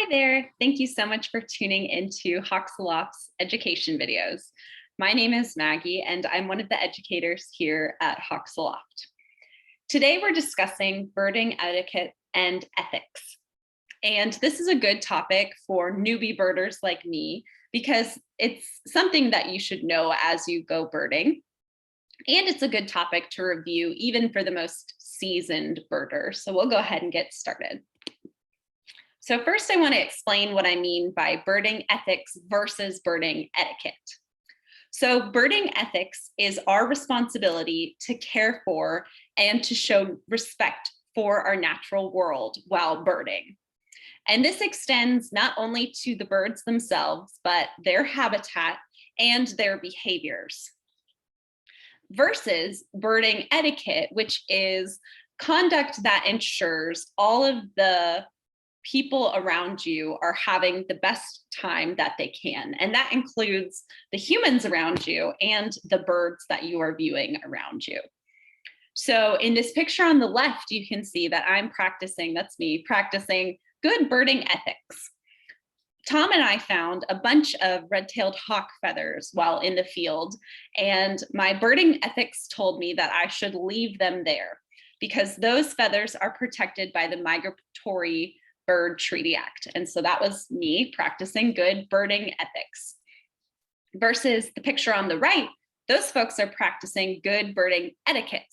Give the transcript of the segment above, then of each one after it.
there. Thank you so much for tuning into Hoxaloft's education videos. My name is Maggie, and I'm one of the educators here at Hoxaloft. Today, we're discussing birding etiquette and ethics. And this is a good topic for newbie birders like me, because it's something that you should know as you go birding. And it's a good topic to review even for the most seasoned birders. So we'll go ahead and get started. So first, I want to explain what I mean by birding ethics versus birding etiquette. So birding ethics is our responsibility to care for and to show respect for our natural world while birding. And this extends not only to the birds themselves, but their habitat and their behaviors. Versus birding etiquette, which is conduct that ensures all of the people around you are having the best time that they can. And that includes the humans around you and the birds that you are viewing around you. So in this picture on the left, you can see that I'm practicing, that's me, practicing good birding ethics. Tom and I found a bunch of red-tailed hawk feathers while in the field, and my birding ethics told me that I should leave them there because those feathers are protected by the Migratory Bird Treaty Act. And so that was me practicing good birding ethics. Versus the picture on the right, those folks are practicing good birding etiquette.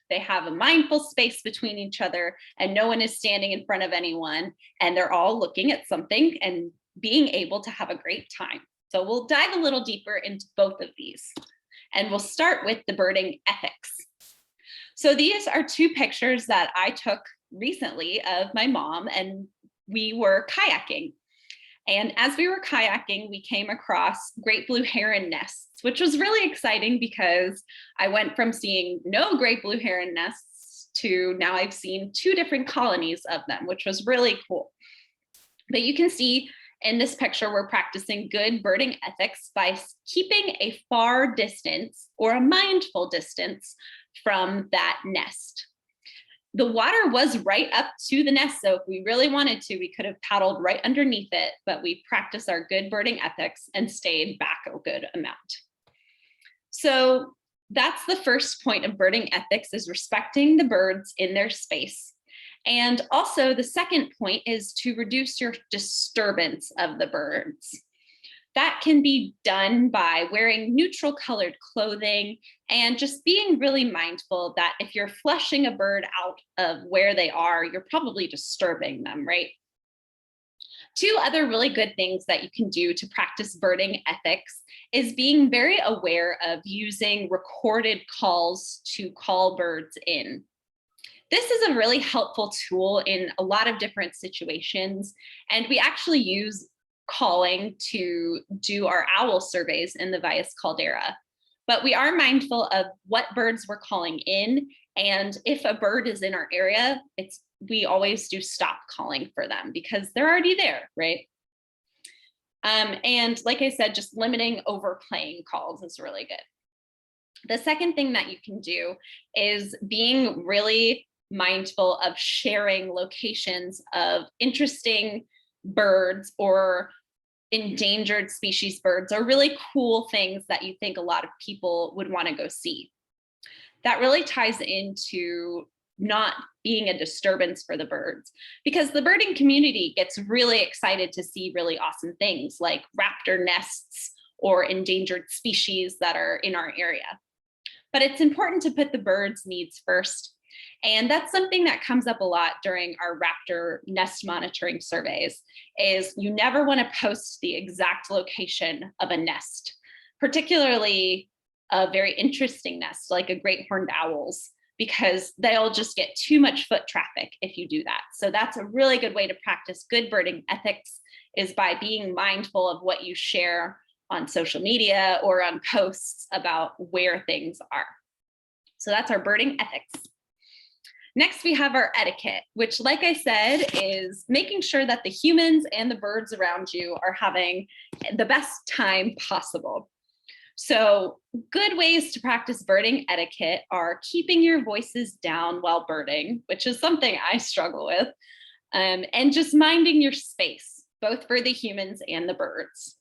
They have a mindful space between each other and no one is standing in front of anyone, and they're all looking at something and being able to have a great time. So we'll dive a little deeper into both of these. And we'll start with the birding ethics. So these are two pictures that I took recently of my mom, and we were kayaking. And as we were kayaking, we came across great blue heron nests, which was really exciting because I went from seeing no great blue heron nests to now I've seen two different colonies of them, which was really cool. But you can see in this picture, we're practicing good birding ethics by keeping a far distance or a mindful distance from that nest. The water was right up to the nest, so if we really wanted to, we could have paddled right underneath it, but we practiced our good birding ethics and stayed back a good amount. So that's the first point of birding ethics, is respecting the birds in their space. And also the second point is to reduce your disturbance of the birds. That can be done by wearing neutral colored clothing and just being really mindful that if you're flushing a bird out of where they are, you're probably disturbing them, right? Two other really good things that you can do to practice birding ethics is being very aware of using recorded calls to call birds in. This is a really helpful tool in a lot of different situations, and we actually use calling to do our owl surveys in the Valles Caldera. But we are mindful of what birds we're calling in, and if a bird is in our area, we always do stop calling for them because they're already there, right? And like I said, just limiting overplaying calls is really good. The second thing that you can do is being really mindful of sharing locations of interesting birds or endangered species birds, or really cool things that you think a lot of people would want to go see. That really ties into not being a disturbance for the birds, because the birding community gets really excited to see really awesome things like raptor nests or endangered species that are in our area. But it's important to put the birds' needs first. And that's something that comes up a lot during our raptor nest monitoring surveys, is you never want to post the exact location of a nest, particularly a very interesting nest like a great horned owl's, because they'll just get too much foot traffic if you do that. So that's a really good way to practice good birding ethics, is by being mindful of what you share on social media or on posts about where things are. So that's our birding ethics. Next, we have our etiquette, which, like I said, is making sure that the humans and the birds around you are having the best time possible. So good ways to practice birding etiquette are keeping your voices down while birding, which is something I struggle with, and just minding your space. both for the humans and the birds.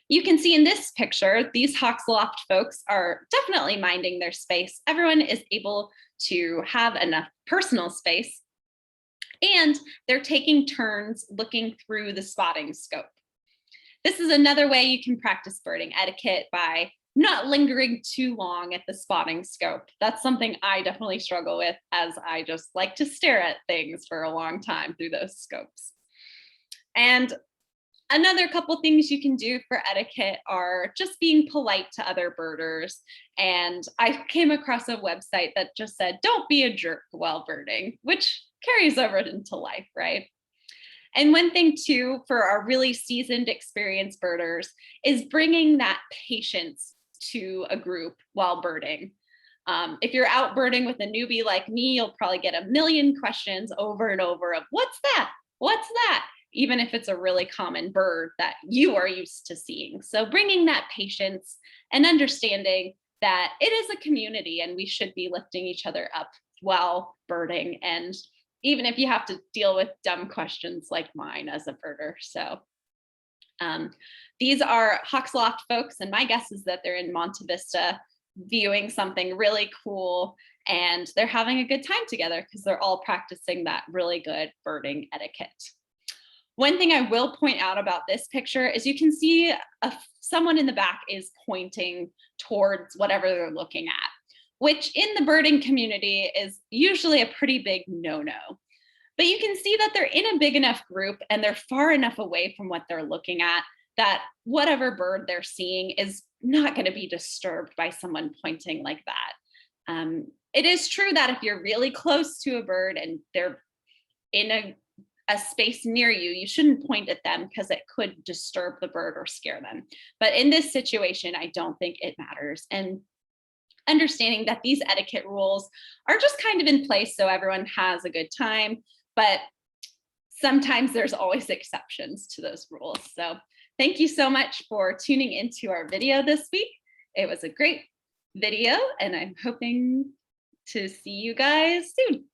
You can see in this picture, these Hoxaloft folks are definitely minding their space. Everyone is able to have enough personal space, and they're taking turns looking through the spotting scope. This is another way you can practice birding etiquette by not lingering too long at the spotting scope. That's something I definitely struggle with, as I just like to stare at things for a long time through those scopes. And another couple things you can do for etiquette are just being polite to other birders. And I came across a website that just said, don't be a jerk while birding, which carries over into life, right? And one thing too, for our really seasoned, experienced birders, is bringing that patience to a group while birding. If you're out birding with a newbie like me, you'll probably get a million questions over and over of, what's that? What's that? Even if it's a really common bird that you are used to seeing. So bringing that patience and understanding that it is a community and we should be lifting each other up while birding. And even if you have to deal with dumb questions like mine as a birder. So these are Hoxaloft folks, and my guess is that they're in Monte Vista viewing something really cool, and they're having a good time together because they're all practicing that really good birding etiquette. One thing I will point out about this picture is you can see someone in the back is pointing towards whatever they're looking at, which in the birding community is usually a pretty big no-no. But you can see that they're in a big enough group and they're far enough away from what they're looking at that whatever bird they're seeing is not going to be disturbed by someone pointing like that. It is true that if you're really close to a bird and they're in a space near you, you shouldn't point at them because it could disturb the bird or scare them. But in this situation, I don't think it matters. And understanding that these etiquette rules are just kind of in place so everyone has a good time, but sometimes there's always exceptions to those rules. So thank you so much for tuning into our video this week. It was a great video and I'm hoping to see you guys soon.